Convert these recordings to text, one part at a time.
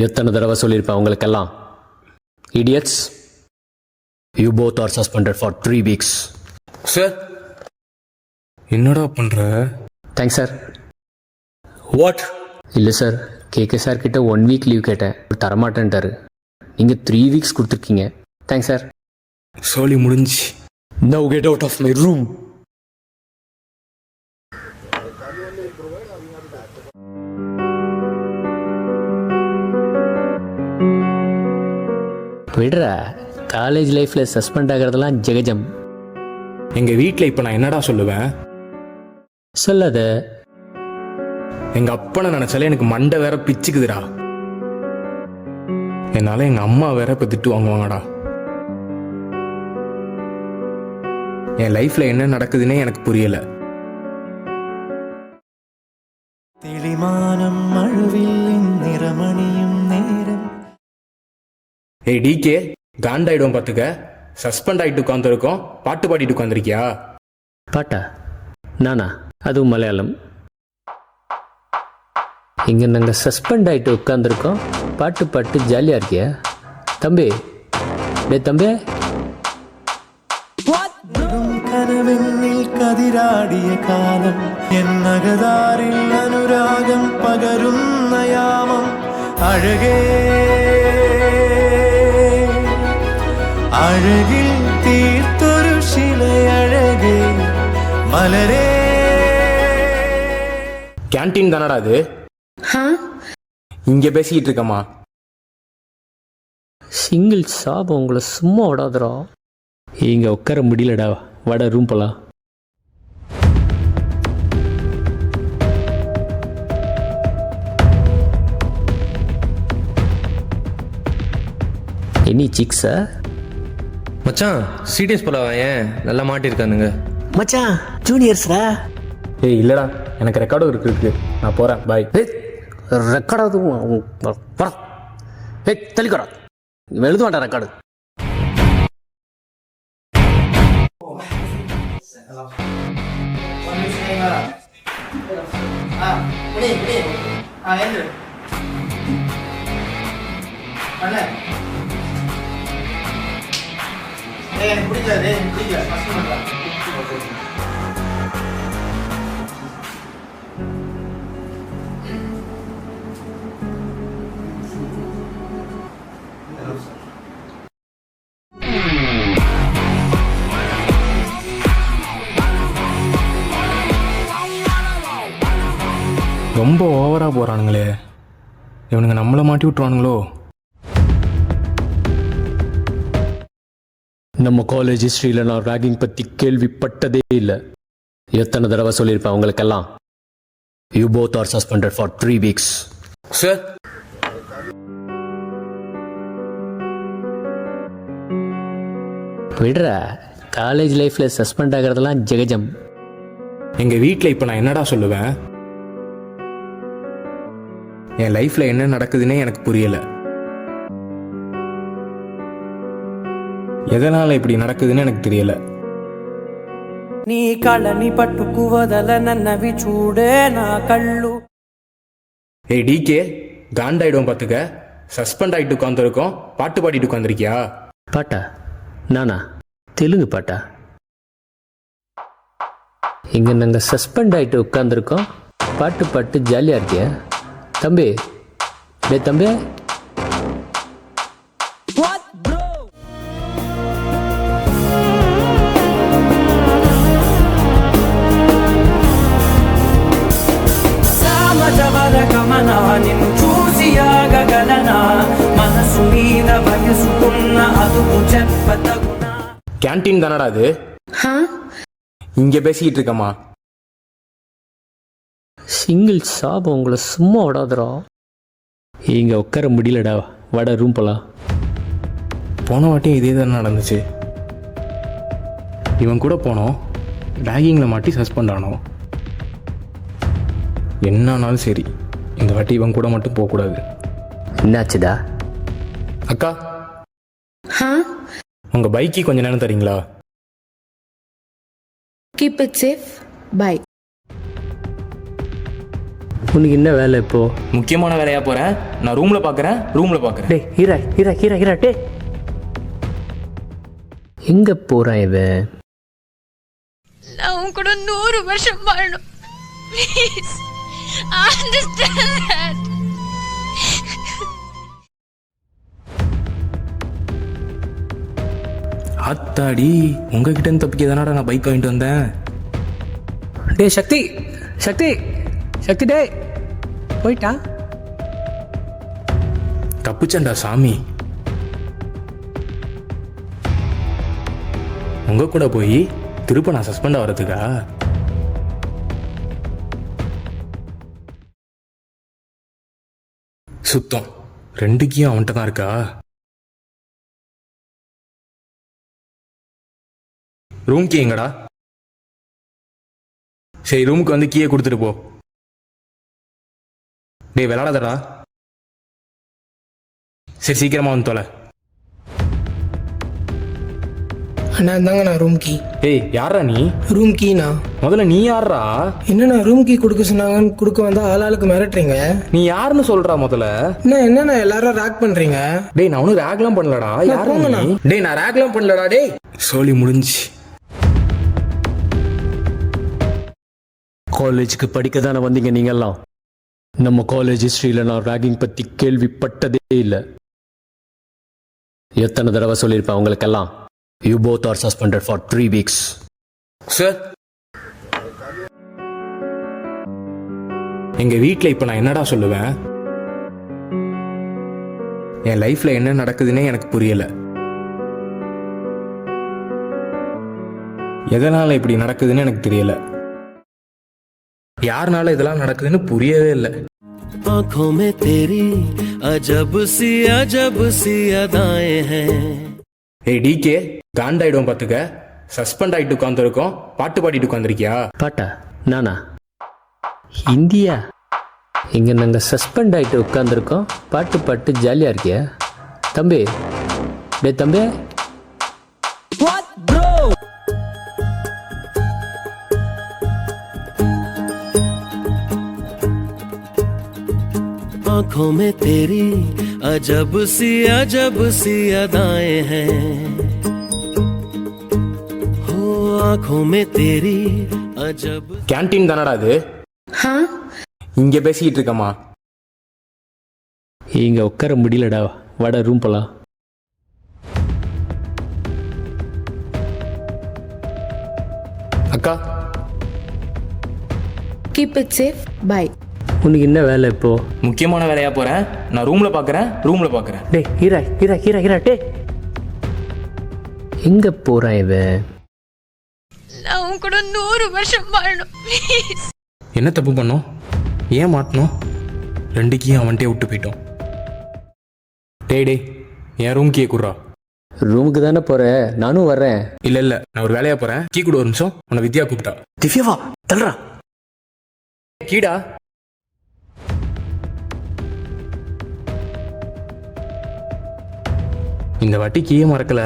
எத்தனை தடவை சொல்லியிருப்பேன் உங்களுக்கெல்லாம், idiots, you both are suspended for 3 weeks. Sir என்னடா பண்ற? Thanks sir. வாட்? இல்லை சார், கேகே சார் கிட்ட 1 வீக் லீவ் கேட்டேன், தரமாட்டேன்ட்டாரு. நீங்கள் 3 வீக்ஸ் கொடுத்துருக்கீங்க. Thanks sir. சோலி முடிஞ்சு. Now get out of my room. விடுறா, காலேஜ் லைஃப்பில் சஸ்பெண்ட் ஆகிறதெல்லாம் ஜெகஜம். எங்கள் வீட்டில் இப்போ நான் என்னடா சொல்லுவேன்? சொல்லாத. எங்கள் அப்பனை நினச்சாலே எனக்கு மண்டை வேற பிச்சுக்குதுடா. என்னால் எங்கள் அம்மா வேற இப்போ திட்டு வாங்குவாங்கடா. என் லைஃப்பில் என்ன நடக்குதுன்னே எனக்கு புரியலை. தெளிமானம் மழுவில் நிறமணியும் நேரம். ஏய் டிகே, காண்டாயிடும் பார்த்துக்க. சஸ்பெண்ட் ஆகிட்டு உட்காந்துருக்கோம், பாட்டு பாடிட்டு உட்காந்துருக்கியா? பாட்டா? நானா? அதுவும் மலையாளம். இங்கே நாங்கள் சஸ்பெண்ட் ஆகிட்டு உட்காந்துருக்கோம், பாட்டு பாட்டு ஜாலியாக இருக்கியா தம்பி? டே தம்பி, கனவெண்ணில் கதிராடிய காலம், என் நகதாரில் அனுராகம் பகரும் நயாமம். அழகே அழகில் தீர்த்தொரு சிலை, அழகே மலரே. கேன்டீன் தானடா அது? இங்கே பேசிக்கிட்டு இருக்கம்மா. சிங்கிள் சாப் உங்களை சும்மா விடாதரா. இங்கே உட்கார முடியலடா, வட ரூம் போலாம். எனி சிக்ஸா? மச்சான் சீரியஸ் போல ஏன் நல்லா மாட்டிருக்கானுங்க. மச்சான் ஜூனியர்ஸ்ரா. ஏய் இல்லைடா, எனக்கு ரெக்கார்டும் இருக்கு. நான் போகிறேன், பாய். ரெக்கார்டாவது தெளிக்கிறா, எழுத வேண்டாம் ரெக்கார்டு. எனக்கு பிடிக்காது, பிடிக்கல. ரொம்ப ஓவராக போகிறானுங்களே இவனுங்க, நம்மளை மாட்டி விட்டுருவானுங்களோ? நம்ம காலேஜ் ஹிஸ்ட்ரியில் நான் ராகிங் பற்றி கேள்விப்பட்டதே இல்லை. எத்தனை தடவை சொல்லியிருப்பேன் உங்களுக்கெல்லாம், you both are suspended for 3 weeks. Sir விடுறா, காலேஜ் லைஃப்பில் சஸ்பெண்ட் ஆகிறதெல்லாம் ஜெகஜம். எங்கள் வீட்டில் இப்போ நான் என்னடா சொல்லுவேன்? என் லைஃப்பில் என்ன நடக்குதுன்னே எனக்கு புரியலை. எதனால் இப்படி நடக்குதுன்னு எனக்கு தெரியல. నీ కళని పట్టుకు వదలనన్నవి చూడే నా కళ్ళు. ஏய் டிகே, காண்டாயிடும் பார்த்துக்க. சஸ்பெண்ட் ஆகிட்டு உட்காந்துருக்கோம், பாட்டு பாடிட்டு உட்காந்துருக்கியா? பாட்டா? நானா? தெலுங்கு பாட்டா? இங்கே நாங்கள் சஸ்பெண்ட் ஆகிட்டு உட்காந்துருக்கோம், பாட்டு பாட்டு ஜாலியாக இருக்கியா தம்பி? டே தம்பி, నిన్ను చూసి ఆగగలనా, మనసు మీద వయసుకున్న అదుపు చెప్పతగునా. கேன்டீன் தானடா அது? இங்கே பேசிக்கிட்டு இருக்கம்மா. சிங்கிள் சாப் உங்களை சும்மா விடாதரா. இங்கே உட்கார முடியலடா, வட ரூம் போலாம். போன வாட்டியும் இதே தான் நடந்துச்சு. இவன் கூட போனோம், ராகிங்கில் மாட்டி சஸ்பெண்ட் ஆனோம். என்னானாலும் சரி, இந்த வாட்டி இவன் கூட மட்டும் போகக்கூடாது. என்னாச்சுடா? அக்கா, உங்கள் பைக்கு கொஞ்ச நேரம் தரீங்களா? Keep it safe. Bye. உனக்கு என்ன வேலை இப்போ? முக்கியமான வேலையா போறேன். நான் ரூம்ல பாக்குறேன். டேய் ஹீரா டே எங்க போறான் இவன்? நான் உன் கூட 100 வருஷம் வாழணும். Please understand that. ஆத்தாடி, உங்ககிட்ட இருந்து தப்பிக்க தானடா நான் பைக் வாங்கிட்டு வந்தேன். டே சக்தி டே போயிட்டா? தப்பிச்சேன்டா சாமி. உங்க கூட போய் திருப்ப நான் சஸ்பெண்ட் ஆகிறதுக்கா? சுத்தம் 2 கீயும் அவன்கிட்ட தான் இருக்கா? ரூம் கீ எங்கடா? சரி, ரூமுக்கு வந்து கீயை கொடுத்துட்டு போ. டேய் விளாடாதடா. சரி, சீக்கிரமா வந்து தொலை. அண்ணா இந்தாங்கண்ணா ரூம் கீ. ஏய், யாரா நீ? ரூம் கீண்ணா. முதல்ல நீ யாரா? என்னண்ணா ரூம் கீ கொடுக்க சொன்னாங்கன்னு கொடுக்க வந்தா ஆளாளுக்கு மிரட்டுறீங்க. நீ யாருன்னு சொல்றா முதல்ல. என்னண்ணா எல்லாரும் ரேக் பண்றீங்க? டேய், நான் ஒன்னும் ரேக்லாம் பண்ணலடா. யாரு நீ? டேய், நான் ரேக்லாம் பண்ணலடா. டேய், சோலி முடிஞ்சு. காலேஜுக்கு படிக்க தானே வந்தீங்க நீங்கெல்லாம். நம்ம காலேஜ் ஹிஸ்டரியில் நான் ரேகிங் பற்றி கேள்விப்பட்டதே இல்லை. எத்தனை தடவை சொல்லியிருப்பேன் உங்களுக்கெல்லாம், you both are suspended for 3 weeks. Sir, எங்க வீட்டில் இப்போ நான் என்னடா சொல்லுவேன்? என் லைஃப்ல என்ன நடக்குதுன்னே எனக்கு புரியல. எதனால இப்படி நடக்குதுன்னு எனக்கு தெரியல. யாருனால இதெல்லாம் நடக்குதுன்னு புரியவே இல்லை. आंखों में तेरी अजब सी अदाएं हैं. ஏய் டிகே, காண்டாயிடும் பார்த்துக்க. சஸ்பெண்ட் ஆகிட்டு உட்காந்துருக்கோம், பாட்டு பாடிட்டு உட்காந்துருக்கியா? பாட்டா? நானா? ஹிந்தியா? இங்கே நாங்கள் சஸ்பெண்ட் ஆகிட்டு உட்காந்துருக்கோம், பாட்டு ஜாலியாக இருக்கியா தம்பி? டே தம்பி, आंखों में तेरी अजब सी अदाएं हैं. हो आंखों में तेरी अजब. கேன்டீன் தானடா அது? இங்க பேசிக்கிட்டு இருக்கமா? இங்கே உட்கார முடியலடா, வாடா ரூம் போகலாம். அக்கா, Keep it safe. Bye. உனக்கு என்ன வேலை இப்போ? முக்கியமான வேலையா போறேன். நான் ரூம்ல பாக்குறேன். டே ஹீரா டே எங்க போறான் இவன்? நான் உன் கூட 100 வருஷம் வாழணும். ப்ளீஸ். என்ன தப்பு பண்ணோம்? ஏன் மாட்டணும்? 2 கீயும் அவன்கிட்டே விட்டு போயிட்டோம். டேய், என் ரூம் கீயை குடுறா. ரூமுக்கு தானே போற, நானும் வர்றேன். இல்ல, நான் ஒரு வேலையா போறேன். கீ கொடு, ஒரு நிமிஷம். உன்னை வித்யா கூப்பிட்டா. திவ்யாவா? தல்றா. கீடா. இந்த வாட்டி கீயை மறக்கல.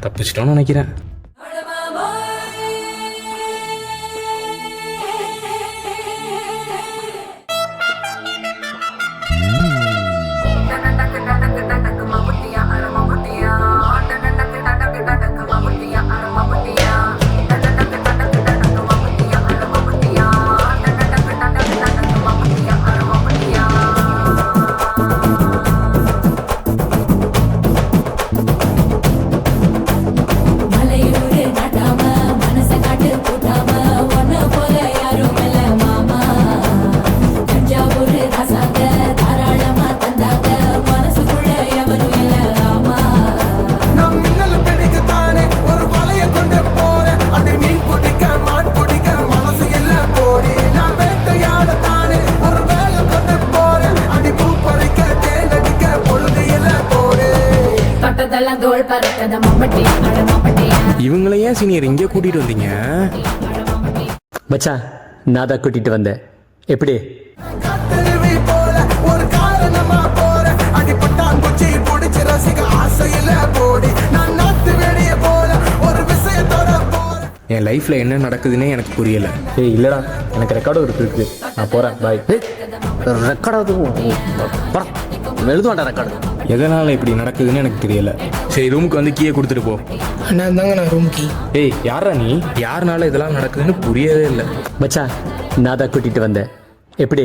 தப்பிச்சிட்டோன்னு நினைக்கிறேன். இவங்களை ஏன் சீனியர் இங்கே கூட்டிட்டு வந்தீங்க? மச்சான், நான் தான் கூட்டிட்டு வந்தேன். எப்படி? என் லைஃப்பில் என்ன நடக்குதுன்னே எனக்கு புரியலை. ஏய் இல்லைடா, எனக்கு ரெக்கார்டு இருக்கு, நான் போகிறேன், பாய். ரெக்கார்டாவது எழுதுவாண்டா ரெக்கார்டு. எதனால் இப்படி நடக்குதுன்னு எனக்கு தெரியல. சரி, ரூமுக்கு வந்து கீயை கொடுத்துட்டு போ. அண்ணா தாங்க நான் ரூம் கீ. ஏய், யாரா நீ? யாருனால இதெல்லாம் நடக்குதுன்னு புரியவே இல்லை. மச்சான், நான் தான் கூட்டிகிட்டு வந்தேன். எப்படி